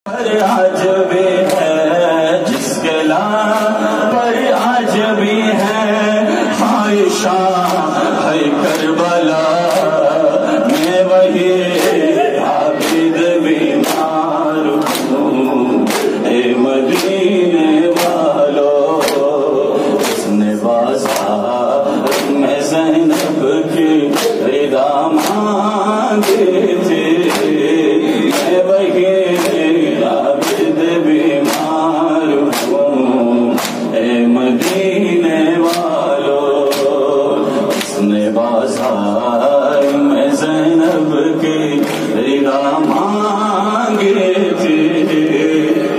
آج بھی ہے جس کے لام پر آج بھی ہے عائشہ ہے کربلا میں وہی عابد بیمار ہوں اے مدینے والو اس نے بازار میں زینب کی رضا مانگی تھی میں وہی عابد بیمار ہوں اے مدینے والو اس نے بازار میں زینب کی رضا مانگی تھی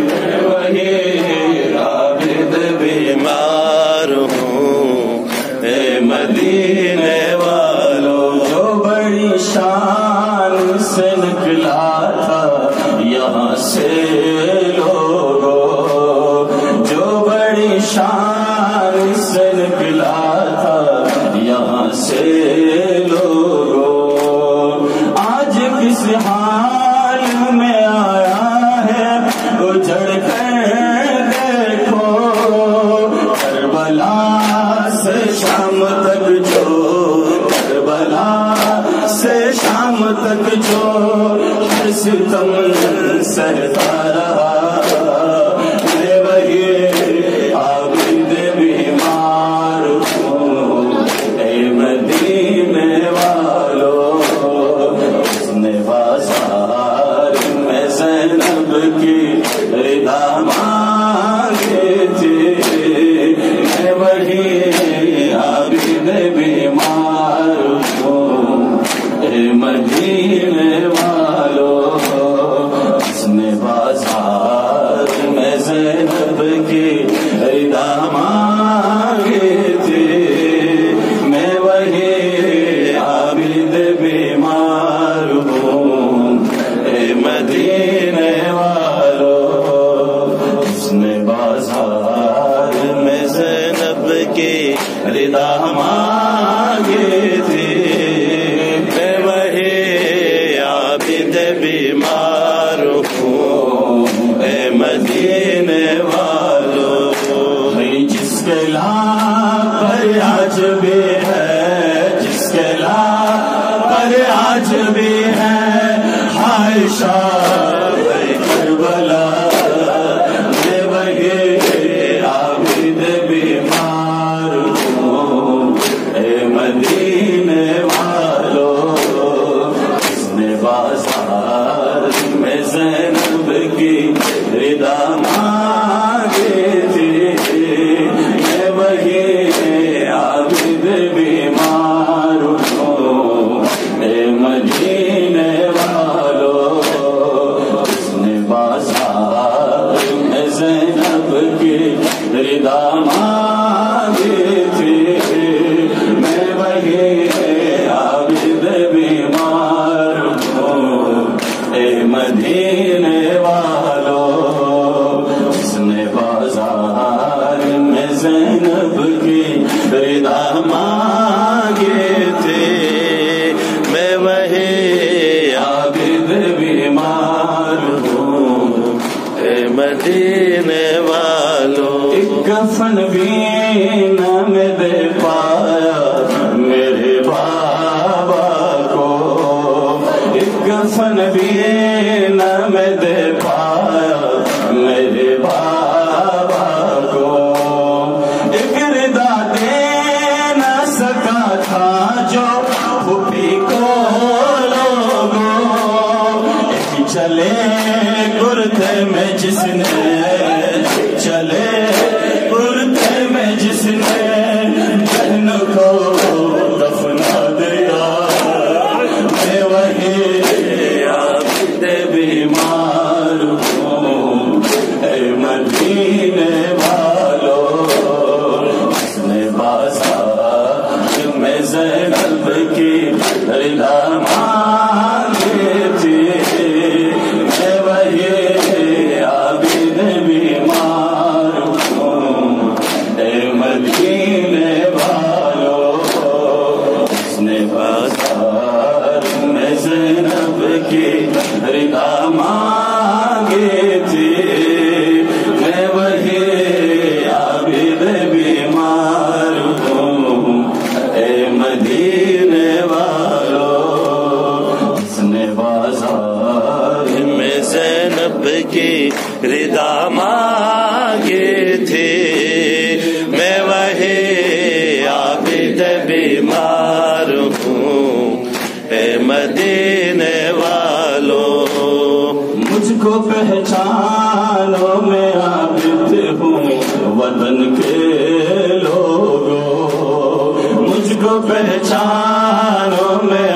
میں وہی عابد بیمار ہوں اے مدینے والو جو بڑی شان سے نکلا تھا یہاں سے لوگوں جو بڑی شان سے نکلا تھا یہاں سے لوگوں آج کس حال میں آیا ہے اجڑ کر دیکھو کربلا سے شام تک جو کربلا سے شام تک جو ہر ستم سہتا رہا میں وہی عابد بیمار ہوں اے مدینے والو اس نے بازار میں زینب کی رضا مانگی تھی میں وہی عابد بیمار ہوں اے مدینے والو اس نے بازار میں زینب کی رضا مانگی تھی میں وہی عابد بیمار ہوں اے مدینے والو اس نے بازار میں زینب کی رضا مانگی تھی میں وہی عابد بیمار ہوں اے مدینے والو جس کے لام پر آج بھی ہے جس کے لام پر آج بھی ہے عائشہ ہے کربلا میں وہی عابد بیمار ہوں اے مدینے والو اس نے بازار میں زینب کی رضا مانگی تھی میں وہی عابد بیمار ہوں اے مدینے والو اس نے بازار میں زینب کی رضا مانگی تھی میں وہی عابد بیمار ہوں اے مدینے والو اس نے بازار میں زینب کی رضا مانگی تھی میں وہی عابد بیمار ہوں اے مدینے والو ایک کفن بھی نہ میں دے پایا میرے بابا کو ایک کفن بھی نہ میں دے پایا میرے بابا کو ایک ردا دے نہ سکا تھا جو پھوپھی کو لوگوں ایک چلے کرتے میں جس نے چلے کرتے میں جس نے بہن کو دفنا دیا میں وہی عابد بیمار ہوں اے مدینے والو اس نے بازار میں زینب کی رضا مانگی تھی میں وہی عابد بیمار آپ کی رضا مانگے تھے، میں وہی عابد بیمار ہوں اے مدینے والوں، مجھ کو پہچانو میں عابد ہوں وطن کے لوگوں، مجھ کو پہچانو میں